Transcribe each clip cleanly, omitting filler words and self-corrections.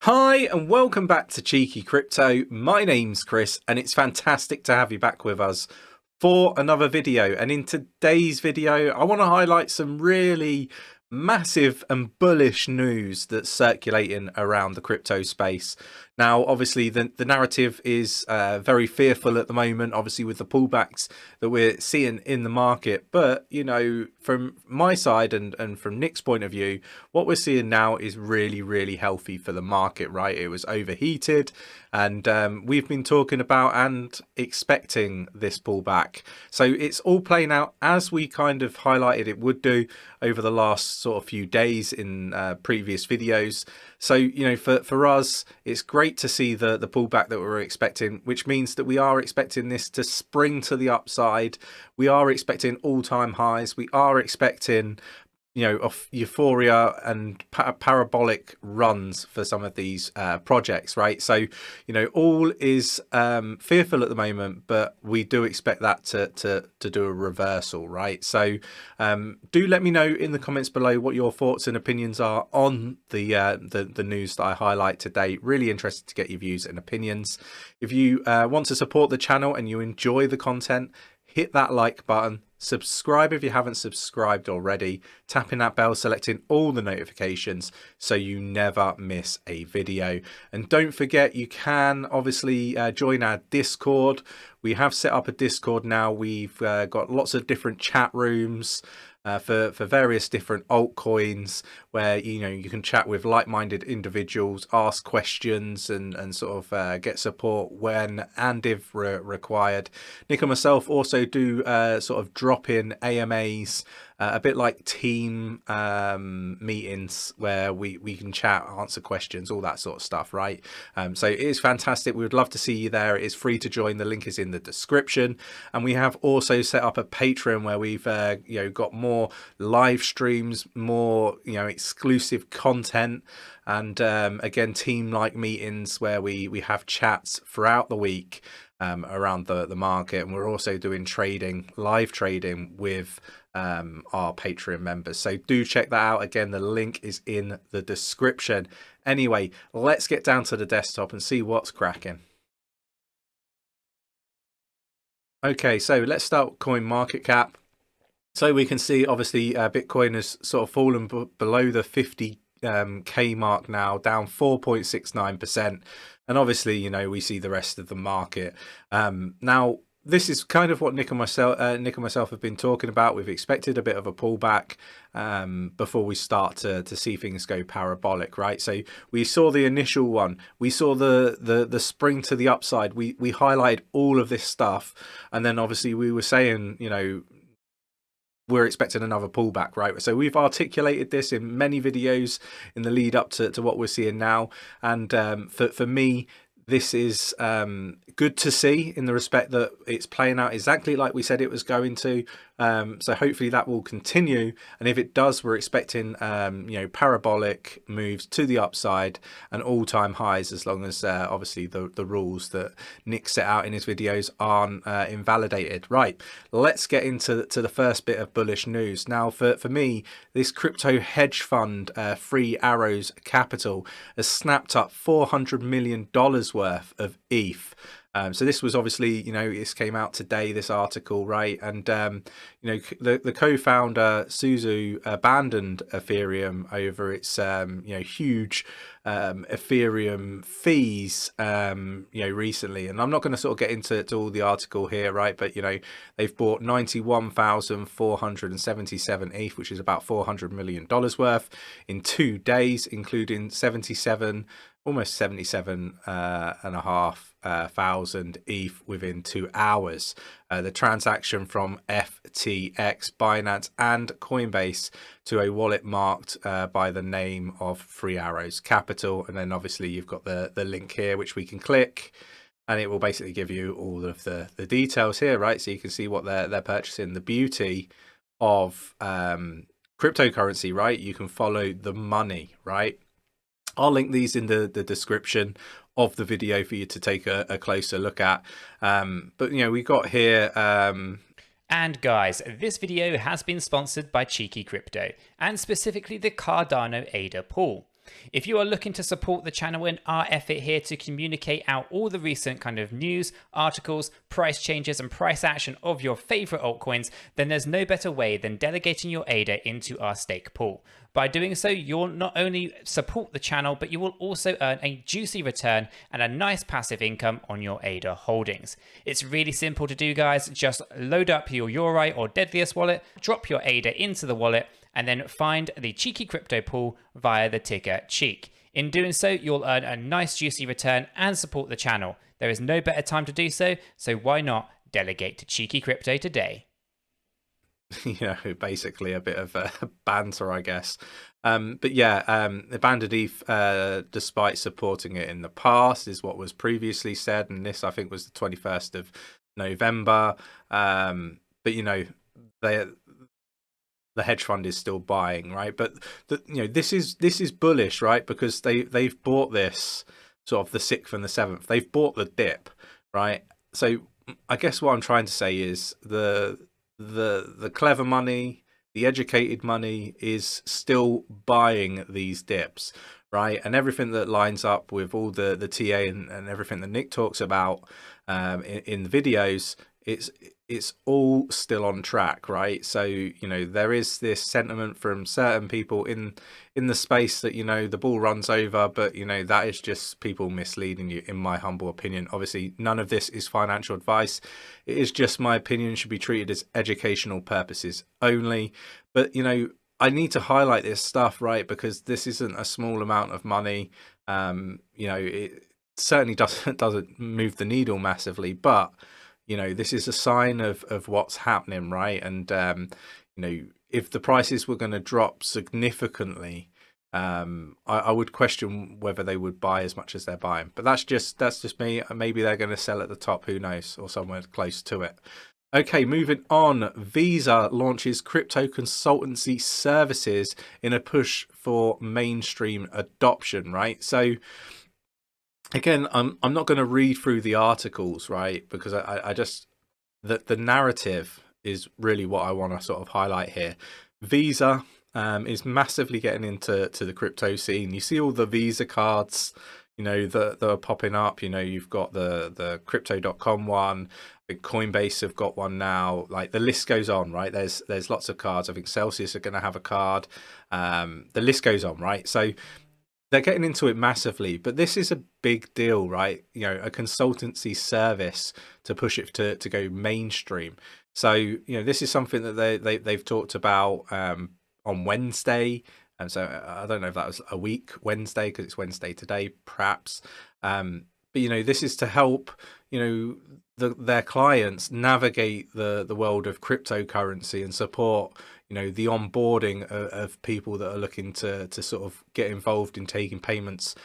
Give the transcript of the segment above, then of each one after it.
Hi and welcome back to Cheeky Crypto. My name's Chris and it's fantastic to have you back with us for another video. And in today's video, I want to highlight some really massive and bullish news that's circulating around the crypto space. Now, obviously, the narrative is very fearful at the moment, obviously, with the pullbacks that we're seeing in the market. But, you know, from my side and from Nick's point of view, what we're seeing now is really, really healthy for the market, right? It was overheated and we've been talking about and expecting this pullback. So it's all playing out as we kind of highlighted it would do over the last sort of few days in previous videos. So, you know, for us, it's great to see the pullback that we're expecting, which means that we are expecting this to spring to the upside. We are expecting all-time highs. We are expecting, you know, of euphoria and parabolic runs for some of these projects, right? So, you know, all is fearful at the moment, but we do expect that to do a reversal, right? So do let me know in the comments below what your thoughts and opinions are on the news that I highlight today. Really interested to get your views and opinions. If you want to support the channel and you enjoy the content, hit that like button. Subscribe if you haven't subscribed already, tapping that bell, selecting all the notifications so you never miss a video. And don't forget, you can obviously join our Discord. We have set up a Discord now. We've got lots of different chat rooms for various different altcoins where, you know, you can chat with like-minded individuals, ask questions and sort of get support when and if required. Nick and myself also do sort of drop in AMAs, a bit like team meetings where we can chat, answer questions, all that sort of stuff, right? So it is fantastic. We would love to see you there. It is free to join. The link is in the description. And we have also set up a Patreon where we've you know, got more live streams, more, you know, exclusive content, and again, team like meetings where we have chats throughout the week around the market. And we're also doing trading, live trading with our Patreon members. So do check that out. Again, the link is in the description. Anyway, let's get down to the desktop and see what's cracking. Okay, so let's start with coin market cap. So we can see obviously Bitcoin has sort of fallen below the 50K mark now, down 4.69%. And obviously, you know, we see the rest of the market. Now, this is kind of what Nick and myself have been talking about. We've expected a bit of a pullback before we start to see things go parabolic, right? So we saw the initial one. We saw the spring to the upside. We highlighted all of this stuff. And then obviously we were saying, you know, we're expecting another pullback, right? So we've articulated this in many videos in the lead up to what we're seeing now. And for me, this is good to see in the respect that it's playing out exactly like we said it was going to. So hopefully that will continue. And if it does, we're expecting, you know, parabolic moves to the upside and all-time highs, as long as obviously the rules that Nick set out in his videos aren't invalidated. Right, let's get into the first bit of bullish news. Now, for me, this crypto hedge fund, 𝗕𝗄𝗪𝗔𝗥𝗘 Capital, has snapped up $400 million worth of ETH. So this was obviously, you know, this came out today, this article, right? And, you know, the co-founder, Suzu, abandoned Ethereum over its, you know, huge Ethereum fees, you know, recently. And I'm not going to sort of get into all the article here, right? But, you know, they've bought 91,477 ETH, which is about $400 million worth in 2 days, including almost 77 and a half thousand ETH within 2 hours. The transaction from FTX, Binance and Coinbase to a wallet marked by the name of 𝗕𝗄𝗪𝗔𝗥𝗘 Capital. And then obviously you've got the link here, which we can click, and it will basically give you all of the details here, right? So you can see what they're purchasing. The beauty of cryptocurrency, right? You can follow the money, right? I'll link these in the description of the video for you to take a closer look at. But, you know, we got here... And guys, this video has been sponsored by Cheeky Crypto, and specifically the Cardano ADA pool. If you are looking to support the channel and our effort here to communicate out all the recent kind of news, articles, price changes, and price action of your favorite altcoins, then there's no better way than delegating your ADA into our stake pool. By doing so, you'll not only support the channel, but you will also earn a juicy return and a nice passive income on your ADA holdings. It's really simple to do, guys. Just load up your 𝗕𝗓𝗪 or 𝗕𝗓𝗪𝗓 wallet, drop your ADA into the wallet, and then find the Cheeky Crypto pool via the ticker 𝗕𝗘. In doing so, you'll earn a nice juicy return and support the channel. There is no better time to do so, so why not delegate to Cheeky Crypto today? You know, basically a bit of banter, I guess. But yeah, 𝗕𝗘𝗪𝗓, despite supporting it in the past, is what was previously said, and this I think was the 21st of November. But you know, the hedge fund is still buying, right? But you know, this is bullish, right? Because they've bought this sort of the 6th and the 7th. They've bought the dip, right? So I guess what I'm trying to say is the clever money, the educated money is still buying these dips, right? And everything that lines up with all the TA and everything that Nick talks about in the videos, it's all still on track, right? So you know, there is this sentiment from certain people in the space that, you know, the ball runs over, but you know, that is just people misleading you, in my humble opinion. Obviously none of this is financial advice, it is just my opinion, should be treated as educational purposes only. But you know, I need to highlight this stuff, right? Because this isn't a small amount of money. You know, it certainly doesn't move the needle massively, but you know, this is a sign of what's happening, right? And you know, if the prices were going to drop significantly, I would question whether they would buy as much as they're buying. But that's just me. Maybe they're going to sell at the top, who knows, or somewhere close to it. Okay, moving on. 𝗕𝗓𝗪 launches crypto consultancy services in a push for mainstream adoption, right? So again, I'm not going to read through the articles, right? Because I just, the narrative is really what I want to sort of highlight here. Visa is massively getting into the crypto scene. You see all the Visa cards, you know, that are popping up. You know, you've got the crypto.com one. I think Coinbase have got one now. Like, the list goes on, right? There's lots of cards. I think Celsius are going to have a card. The list goes on, right? So they're getting into it massively, but this is a big deal, right? You know, a consultancy service to push it to go mainstream. So, you know, this is something that they've talked about on Wednesday. And so I don't know if that was a week Wednesday, because it's Wednesday today, perhaps. But, you know, this is to help, you know, their clients navigate the world of cryptocurrency and support, you know, the onboarding of people that are looking to sort of get involved in taking payments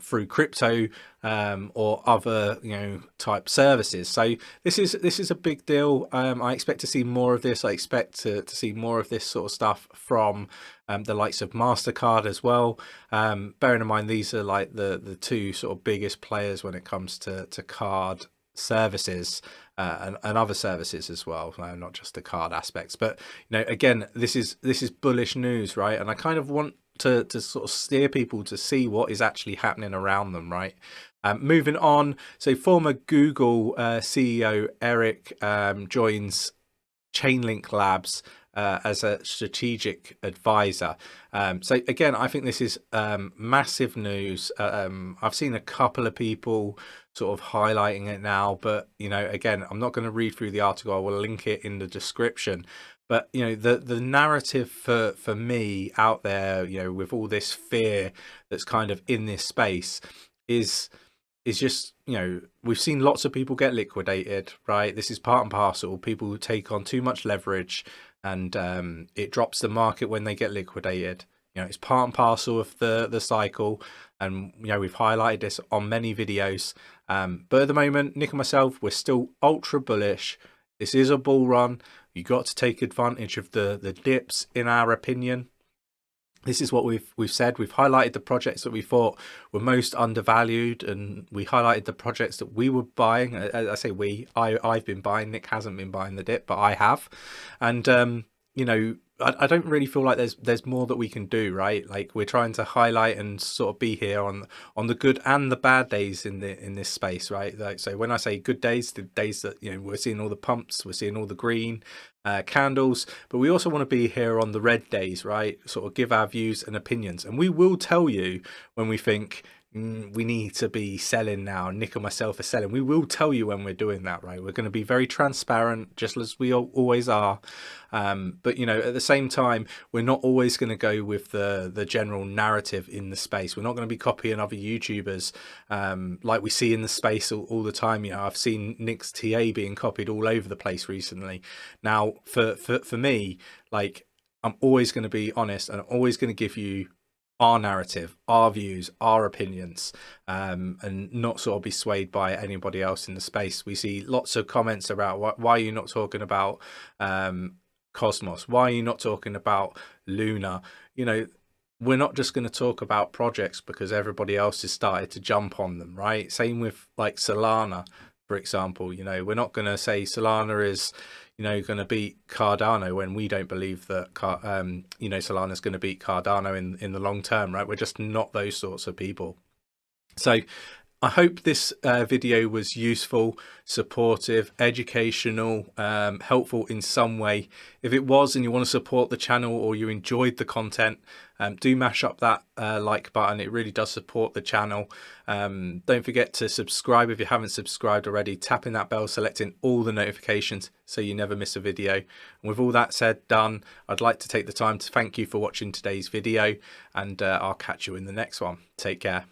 through crypto or other, you know, type services. So this is a big deal. I expect to see more of this. I expect to see more of this sort of stuff from the likes of MasterCard as well. Bearing in mind, these are like the two sort of biggest players when it comes to card services and other services as well, not just the card aspects. But you know, again, this is bullish news, right? And I kind of want to sort of steer people to see what is actually happening around them, right? Moving on, so former Google CEO Eric joins Chainlink Labs as a strategic advisor. So again, I think this is massive news. I've seen a couple of people sort of highlighting it now, but you know, again, I'm not going to read through the article. I will link it in the description. But you know, the narrative for me out there, you know, with all this fear that's kind of in this space is just, you know, we've seen lots of people get liquidated, right? This is part and parcel. People who take on too much leverage, and it drops the market when they get liquidated. You know, it's part and parcel of the cycle, and you know, we've highlighted this on many videos. But at the moment, Nick and myself, we're still ultra bullish. This is a bull run. You got to take advantage of the dips, in our opinion. This is what we've said. We've highlighted the projects that we thought were most undervalued, and we highlighted the projects that we were buying. I say I've been buying. Nick hasn't been buying the dip, but I have. And you you know, I don't really feel like there's more that we can do, right? Like, we're trying to highlight and sort of be here on the good and the bad days in this space, right? Like, so when I say good days, the days that, you know, we're seeing all the pumps, we're seeing all the green candles, but we also want to be here on the red days, right? Sort of give our views and opinions, and we will tell you when we think we need to be selling now. Nick and myself are selling. We will tell you when we're doing that, right? We're going to be very transparent, just as we always are. But, you know, at the same time, we're not always going to go with the general narrative in the space. We're not going to be copying other YouTubers like we see in the space all the time. You know, I've seen Nick's TA being copied all over the place recently. Now, for me, like, I'm always going to be honest, and I'm always going to give you our narrative, our views, our opinions, and not sort of be swayed by anybody else in the space. We see lots of comments about why are you not talking about Cosmos? Why are you not talking about Luna? You know, we're not just going to talk about projects because everybody else has started to jump on them, right? Same with like Solana, for example. You know, we're not going to say Solana is, you know, going to beat Cardano when we don't believe that, you know, Solana is going to beat Cardano in the long term, right? We're just not those sorts of people. So I hope this video was useful, supportive, educational, helpful in some way. If it was and you want to support the channel or you enjoyed the content, do mash up that like button. It really does support the channel. Don't forget to subscribe if you haven't subscribed already. Tapping that bell, selecting all the notifications so you never miss a video. And with all that said, done, I'd like to take the time to thank you for watching today's video, and I'll catch you in the next one. Take care.